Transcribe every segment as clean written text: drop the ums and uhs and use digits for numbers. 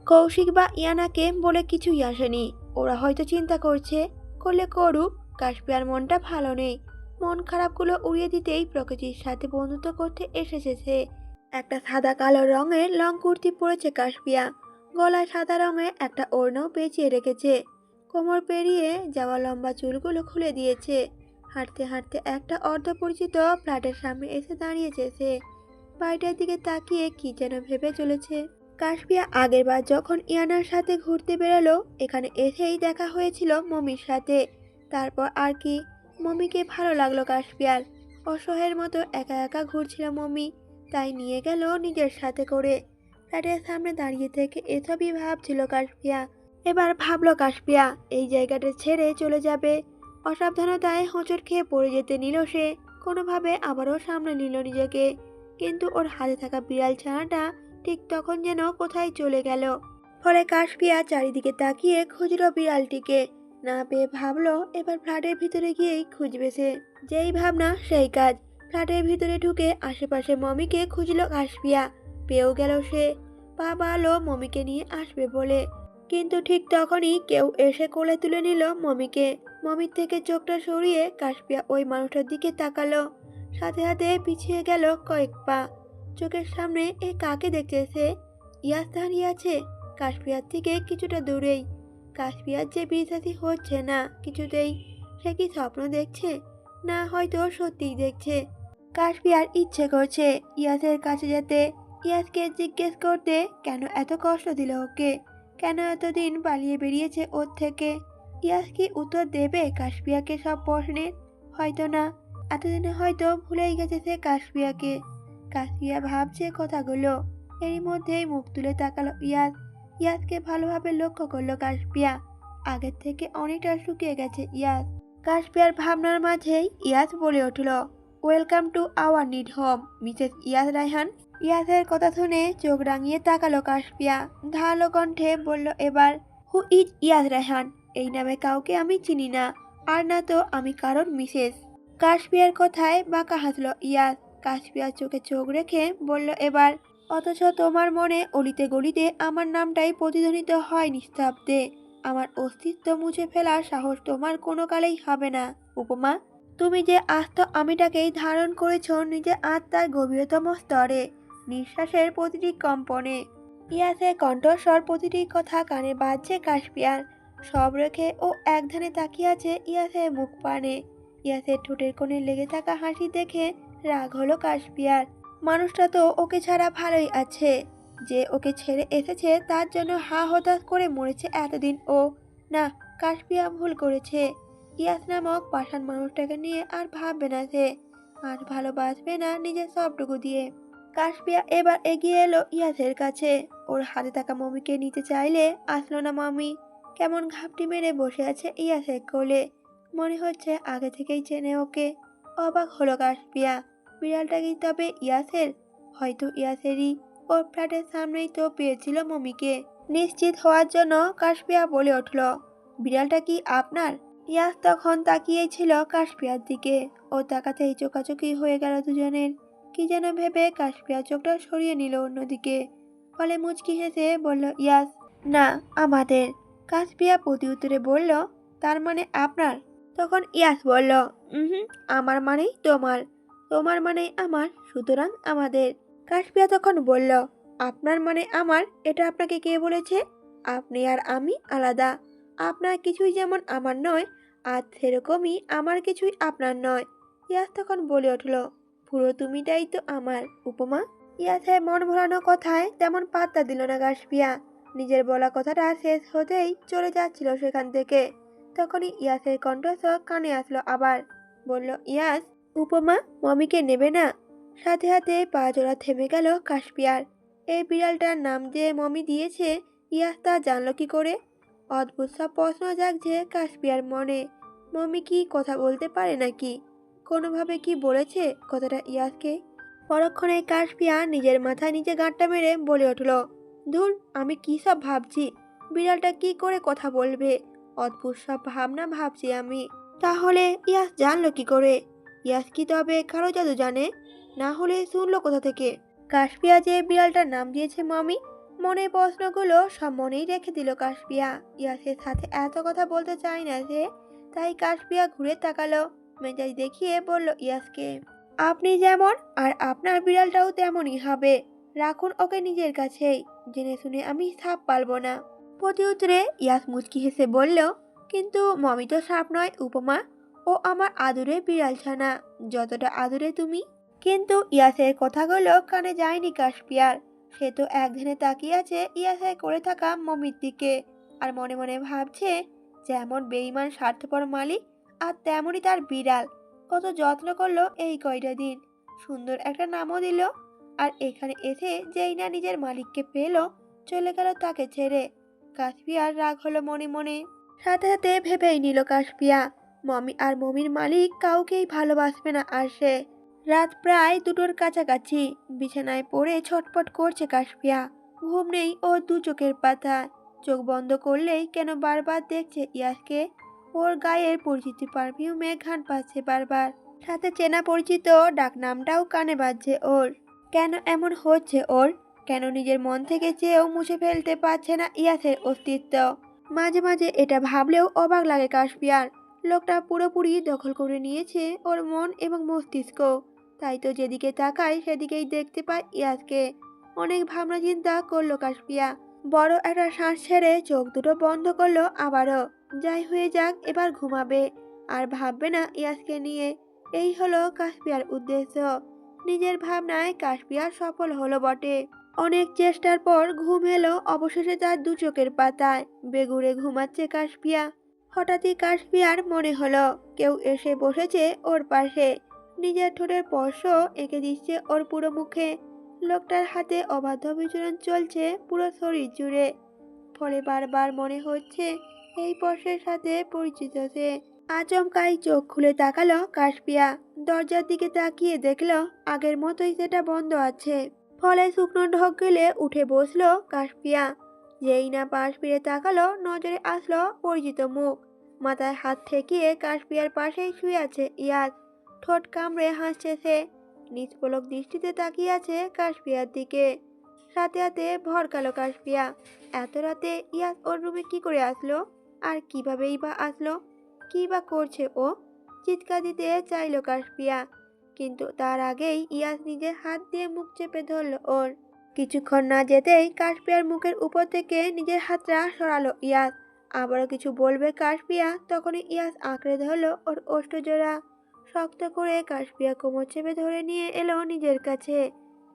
কৌশিক বা ইয়ানাকে বলে কিছুই আসেনি। ওরা হয়তো চিন্তা করছে, করলে করুক, কাশপিয়ার মনটা ভালো নেই। মন খারাপগুলো উড়িয়ে দিতেই প্রকৃতির সাথে বন্ধুত্ব করতে এসেছে সে। একটা সাদা কালো রঙের লং কুর্তি পরেছে কাশপিয়া, গলায় সাদা রঙের একটা ওড়নাও পেঁচিয়ে রেখেছে, কোমর পেরিয়ে যাওয়া লম্বা চুলগুলো খুলে দিয়েছে। হাঁটতে হাঁটতে একটা অর্ধপরিচিত ফ্ল্যাটের সামনে এসে দাঁড়িয়েছে সে। বাড়িটার দিকে তাকিয়ে কি যেন ভেবে চলেছে। কাশপিয়া আগেরবার যখন ইয়ানার সাথে ঘুরতে বেরোলো, এখানে এসেই দেখা হয়েছিল মমির সাথে। তারপর আর কি মমিকে ভালো লাগলো কাশপিয়ার। অসহায়ের মতো একা একা ঘুরছিল মমি, তাই নিয়ে গেল নিজের সাথে করে। ফ্ল্যাটের সামনে দাঁড়িয়ে থেকে এসবই ভাবছিল কাশপিয়া। এবার ভাবলো কাশপিয়া এই জায়গাটা ছেড়ে চলে যাবে। অসাবধানতায় হোঁচট খেয়ে পড়ে যেতে নিল সে। কোনোভাবে আবারও সামনে নিল নিজেকে, কিন্তু ওর হাতে থাকা বিড়াল ছানাটা ঠিক তখন যেন কোথায় চলে গেল। ফলে কাশপিয়া চারিদিকে তাকিয়ে খুঁজল বিড়ালটিকে। না পেয়ে ভাবলো এবার ফ্ল্যাটের ভিতরে গিয়েই খুঁজবে সে। যেই ভাবনা সেই কাজ। ফ্ল্যাটের ভিতরে ঢুকে আশেপাশে মমিকে খুঁজল কাশপিয়া। পেয়েও গেল সে। পা বাড়ালো মমিকে নিয়ে আসবে বলে, কিন্তু ঠিক তখনই কেউ এসে কোলে তুলে নিল মমিকে। মমির থেকে চোখটা সরিয়ে কাশপিয়া ওই মানুষটার দিকে তাকালো, সাথে সাথে পিছিয়ে গেল কয়েক পা। চোখের সামনে এ কাকে দেখছে সে? ইয়াস দাঁড়িয়ে আছে কাশপিয়ার থেকে কিছুটা দূরেই। কাশপিয়ার যে বিশ্বাসই হচ্ছে না কিছুতেই। সে কি স্বপ্ন দেখছে, না হয়তো সত্যিই দেখছে? কাশপিয়ার ইচ্ছে করছে ইয়াসের কাছে যেতে, ইয়াসকে জিজ্ঞেস করতে কেন এত কষ্ট দিল ওকে, কেন এতদিন পালিয়ে বেরিয়েছে ওর থেকে। ইয়াস কি উত্তর দেবে কাশপিয়াকে সব প্রশ্নের? হয়তো না, এতদিনে হয়তো ভুলেই গেছে সে কাশপিয়াকে। কাশপিয়া ভাবছে কথাগুলো, এরই মধ্যেই মুখ তুলে তাকালো ইয়াস। ইয়াসকে ভালোভাবে লক্ষ্য করলো কাশপিয়া। আগের থেকে অনেকটা শুকিয়ে গেছে ইয়াস। কাশপিয়ার ভাবনার মাঝেই ইয়াস বলে উঠল, ওয়েলকাম টু আওয়ার নিড হোম, মিসেস ইয়াস রায়হান। ইয়াসের কথা শুনে চোখ রাঙিয়ে তাকালো কাশপিয়া। ধারালো কণ্ঠে বলল এবার, হু ইজ ইয়াস রায়হান? এই নামে কাউকে আমি চিনি না, আর না তো আমি কারোর মিসেস। কাশপিয়ার কথায় বাঁকা হাসলো ইয়াস। কাশপিয়ার চোখে চোখ রেখে বলল এবার, অথচ তোমার মনে অলিতে গলিতে আমার নামটাই প্রতিধ্বনিত হয় নিস্তব্ধে। আমার অস্তিত্ব মুছে ফেলার সাহস তোমার কোনো কালেই হবে না উপমা। তুমি যে আস্ত আমিটাকেই ধারণ করেছ নিজের আত্মার গভীরতম স্তরে, নিঃশ্বাসের প্রতিটি কম্পনে। ইয়াসের কণ্ঠস্বর প্রতিটি কথা কানে বাজছে কাশপিয়ার। সব রেখে ও একধানে তাকিয়ে আছে ইয়াসের মুখ পানে। ইয়াসের ঠোঁটের কোণে লেগে থাকা হাসি দেখে রাগ হলো কাশপিয়ার। মানুষটা তো ওকে ছাড়া ভালোই আছে, যে ওকে ছেড়ে এসেছে তার জন্য হা হতাশ করে মরেছে এতদিন ও। না, কাশপিয়া ভুল করেছে। ইয়াস নামক পাষাণ মানুষটাকে নিয়ে আর ভাববে না সে, আর ভালোবাসবে না নিজের সবটুকু দিয়ে। কাশপিয়া এবার এগিয়ে এলো ইয়াসের কাছে। ওর হাতে থাকা মমিকে নিতে চাইলে আসলো না মমি। কেমন ঘাপটি মেরে বসে আছে ইয়াসের কোলে, মনে হচ্ছে আগে থেকেই চেনে ওকে। অবাক হলো কাশপিয়া, বিড়ালটা কি তবে ইয়াসের? হয়তো ইয়াসেরই। ওর ফ্ল্যাটের সামনেই তো পেয়েছিল মমিকে। নিশ্চিত হওয়ার জন্য কাশপিয়া বলে উঠল, বিড়ালটা কি আপনার? ইয়াস তখন তাকিয়েই ছিল কাশপিয়ার দিকে। ও তাকাতেই চোখাচোখি হয়ে গেল দুজনের। কি যেন ভেবে কাশপিয়া চোখটা সরিয়ে নিল অন্যদিকে। ফলে মুচকি হেসে বলল ইয়াস, না আমাদের। কাশপিয়া প্রতি উত্তরে বলল, তার মানে আপনার? তখন ইয়াস বলল, আমার মানেই তোমার, তোমার মানেই আমার, সুতরাং আমাদের। কাশপিয়া তখন বলল, আপনার মানে আমার, এটা আপনাকে কে বলেছে? আপনি আর আমি আলাদা। আপনার কিছুই যেমন আমার নয়, আর সেরকমই আমার কিছুই আপনার নয়। ইয়াস তখন বলে উঠল, পুরো তুমিটাই তো আমার উপমা। ইয়াসের মন ভোলানো কথায় তেমন পাত্তা দিল না কাশপিয়া। নিজের বলা কথাটা শেষ হতেই চলে যাচ্ছিল সেখান থেকে। তখনই ইয়াসের কণ্ঠস্বর কানে আসলো আবার। বলল ইয়াস, উপমা মমিকে নেবে না? সাথে সাথে পা জোড়া থেমে গেল কাশপিয়ার। এই বিড়ালটার নাম যে মমি দিয়েছে, ইয়াস তা জানলো কি করে? অদ্ভুত সব প্রশ্ন জাগছে কাশপিয়ার মনে। মমি কি কথা বলতে পারে নাকি? কোনোভাবে কি বলেছে কথাটা ইয়াসকে? পরক্ষণে কাশপিয়া নিজের মাথায় নিজে গাঁটটা মেরে বলে উঠল, ধুর, আমি কি সব ভাবছি? বিড়ালটা কি করে কথা বলবে? অদ্ভুত সব ভাবনা ভাবছি আমি। তাহলে ইয়াস জানলো কি করে? ইয়াস কি তবে কারো জাদু জানে? না হলে শুনলো কোথা থেকে? কাশপিয়া যে বিড়ালটার নাম দিয়েছে মমি, মনের প্রশ্নগুলো সব মনেই রেখে দিল কাশপিয়া। ইয়াসের সাথে এত কথা বলতে চায় না সে, তাই কাশপিয়া ঘুরে তাকালো, মেজাজ দেখিয়ে বলল ইয়াসকে, আপনি যেমন আর আপনার বিড়ালটাও তেমনই হবে। রাখুন ওকে নিজের কাছেই, জেনে শুনে আমি সাপ পালবো না। প্রতি উত্তরে ইয়াস মুচকি হেসে বলল, কিন্তু মমি তো সাপ নয় উপমা, ও আমার আদুরে বিড়াল ছানা, যতটা আদুরে তুমি। কিন্তু ইয়াসের কথাগুলো কানে যায়নি কাশপিয়ার। সে তো একধানে তাকিয়ে আছে ইয়াসের করে থাকা মমির দিকে, আর মনে মনে ভাবছে, যেমন বেঈমান স্বার্থপর মালিক আর তেমনই তার বিড়াল, কত যত্ন করলো এই কয়টা দিন, সুন্দর একটা নামও দিল, আর এখানে এসে যেই না নিজের মালিককে পেল, চলে গেল তাকে ছেড়ে। কাশপিয়ার রাগ হলো মনে মনে। সাথে সাথে ভেবেই নিল কাশপিয়া, মমি আর মমির মালিক কাউকেই ভালোবাসবে না আর সে। রাত প্রায় 2টোর কাছাকাছি, বিছানায় পড়ে ছটফট করছে কাশপিয়া। ঘুম নেই ওর দু চোখের পাতায়। চোখ বন্ধ করলেই কেন বারবার দেখছে ইয়াসকে, ওর গায়ের পরিচিত পারফিউমে ঘ্রাণ পাচ্ছে বারবার, সাথে চেনা পরিচিত ডাক নামটাও কানে বাজছে ওর। কেন এমন হচ্ছে ওর? কেন নিজের মন থেকে চেয়েও মুছে ফেলতে পারছে না ইয়াসের অস্তিত্ব? মাঝে মাঝে এটা ভাবলেও অবাক লাগে কাশপিয়ার। লোকটা পুরোপুরি দখল করে নিয়েছে ওর মন এবং মস্তিষ্ক। তাই তো যেদিকে তাকায় সেদিকেই দেখতে পায় ইয়াসকে। অনেক ভাবনা চিন্তা করলো কাশপিয়া, বড় একটা শ্বাস ছেড়ে চোখ দুটো বন্ধ করলো আবারও। যাই হয়ে যাক, এবার ঘুমাবে, আর ভাববে না ইয়াসকে নিয়ে। এই হলো কাশপিয়ার উদ্দেশ্য। নিজের ভাবনায় কাশপিয়া সফল হলো বটে। অনেক চেষ্টার পর ঘুম এলো অবশেষে তার দু চোখের পাতায়। বেঘুরে ঘুমাচ্ছে কাশপিয়া। হঠাৎই কাশপিয়ার মনে হলো কেউ এসে বসেছে ওর পাশে, নিজের ঠোঁটের স্পর্শ এঁকে দিচ্ছে ওর পুরো মুখে। লোকটার হাতে অবাধ্য বিচরণ চলছে পুরো শরীর জুড়ে, ফলে বারবার মনে হচ্ছে এই স্পর্শের সাথে পরিচিত সে। আচমকাই চোখ খুলে তাকালো কাশপিয়া। দরজার দিকে তাকিয়ে দেখলো আগের মতোই সেটা বন্ধ আছে। ফলে শুকনো ঢোক গেলে উঠে বসলো কাশপিয়া। যেই না পাশ ফিরে তাকালো, নজরে আসলো পরিচিত মুখ। মাথায় হাত ঠেকিয়ে কাশপিয়ার পাশেই শুয়ে আছে ইয়াস। ঠোঁট কামড়ে হাসছে সে। নিষ্পলক দৃষ্টিতে তাকিয়ে আছে কাশপিয়ার দিকে। সাথে সাথে ভরকালো কাশপিয়া। এত রাতে ইয়াস ওর রুমে কি করে আসলো? আর কিভাবেই বা আসলো? কি বা করছে ও? চিৎকার দিতে চাইলো কাশপিয়া, কিন্তু তার আগেই ইয়াস নিজের হাত দিয়ে মুখ চেপে ধরলো ওর। কিছুক্ষণ না যেতেই কাশপিয়ার মুখের উপর থেকে নিজের হাতটা সরালো ইয়াস। আবারও কিছু বলবে কাশপিয়া, তখনই ইয়াস আঁকড়ে ধরলো ওর ওষ্ঠজোড়া। শক্ত করে কাশপিয়া কোমর চেপে ধরে নিয়ে এলো নিজের কাছে।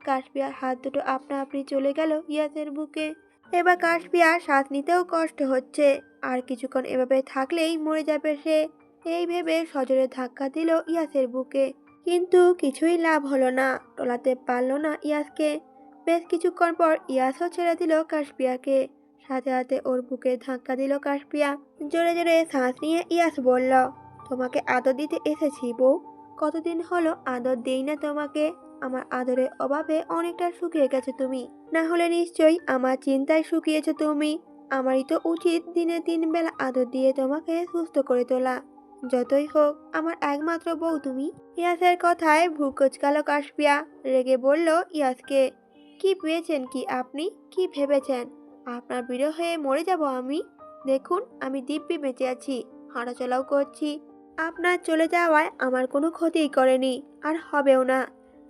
কাশপিয়ার হাত দুটো আপনা আপনি চলে গেল ইয়াসের বুকে। এবার কাশপিয়ার শ্বাস নিতেও কষ্ট হচ্ছে। আর কিছুক্ষণ এভাবে থাকলেই মরে যাবে সে, এই ভেবে সজোরে ধাক্কা দিল ইয়াসের বুকে। কিন্তু কিছুই লাভ হলো না, টলাতে পারলো না ইয়াসকে। বেশ কিছুক্ষণ পর ইয়াসও ছেড়ে দিল কাশপিয়াকে। সাথে সাথে ওর বুকে ধাক্কা দিল কাশপিয়া। জোরে জোরে শ্বাস নিয়ে ইয়াস বলল, তোমাকে আদর দিতে এসেছি বউ। কতদিন হলো আদর দেই না তোমাকে। আমার আদরের অভাবে অনেকটা শুকিয়ে গেছো তুমি, না হলে নিশ্চয়ই আমার চিন্তায় শুকিয়েছো তুমি। আমারই তো উচিত দিনে 3 বেলা আদর দিয়ে তোমাকে সুস্থ করে তোলা। যতই হোক আমার একমাত্র বউ তুমি। ইয়াসের কথায় ভ্রু কুঁচকালো কাশপিয়া। রেগে বলল ইয়াসকে, কি পেয়েছেন কি আপনি? কি ভেবেছেন আপনার বিরহে মরে যাব আমি? দেখুন আমি দিব্যি বেঁচে আছি, হাঁটাচলাও করছি। আপনার চলে যাওয়ায় আমার কোনো ক্ষতিই করেনি, আর হবেও না।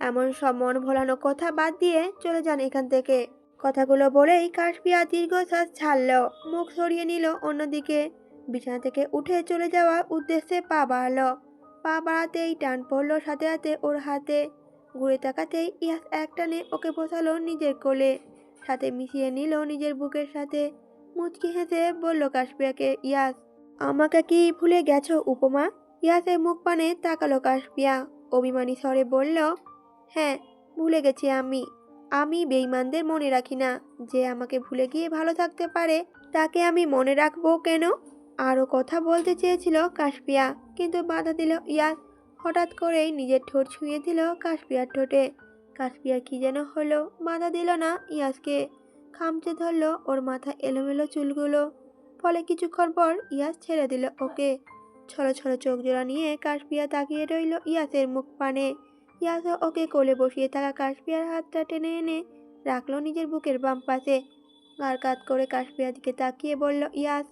এমন সব মন ভোলানো কথা বাদ দিয়ে চলে যান এখান থেকে। কথাগুলো বলেই কাশপিয়া দীর্ঘশ্বাস ছাড়ল, মুখ সরিয়ে নিল অন্যদিকে। বিছানা থেকে উঠে চলে যাওয়ার উদ্দেশ্যে পা বাড়াল। পা বাড়াতেই টান পড়ল সাথে সাথে ওর হাতে। ঘুরে তাকাতেই ইয়াস একটানে ওকে বসালো নিজের কোলে, সাথে মিশিয়ে নিল নিজের বুকের সাথে। মুচকি হেসে বলল কাশপিয়াকে ইয়াস, আমাকে কি ভুলে গেছো উপমা? ইয়াসের মুখ পানে তাকালো কাশপিয়া। অভিমানী স্বরে বলল, হ্যাঁ ভুলে গেছি আমি। আমি বেঈমানদের মনে রাখি না। যে আমাকে ভুলে গিয়ে ভালো থাকতে পারে তাকে আমি মনে রাখবো কেন? আরও কথা বলতে চেয়েছিল কাশপিয়া, কিন্তু বাধা দিল ইয়াস। হঠাৎ করেই নিজের ঠোঁট ছুঁয়ে দিল কাশপিয়ার ঠোঁটে। কাশপিয়ার কি যেন হলো, বাধা দিল না ইয়াসকে। খামচে ধরল ওর মাথা এলোমেলো চুলগুলো। ফলে কিছুক্ষণ পর ইয়াস ছেড়ে দিল ওকে। ছলো ছলো চোখ জোড়া নিয়ে কাশপিয়া তাকিয়ে রইল ইয়াসের মুখ পানে। ইয়াসও ওকে কোলে বসিয়ে থাকা কাশপিয়ার হাতটা টেনে এনে রাখলো নিজের বুকের বাম পাশে। আর কাত করে কাশপিয়ার দিকে তাকিয়ে বলল, ইয়াস,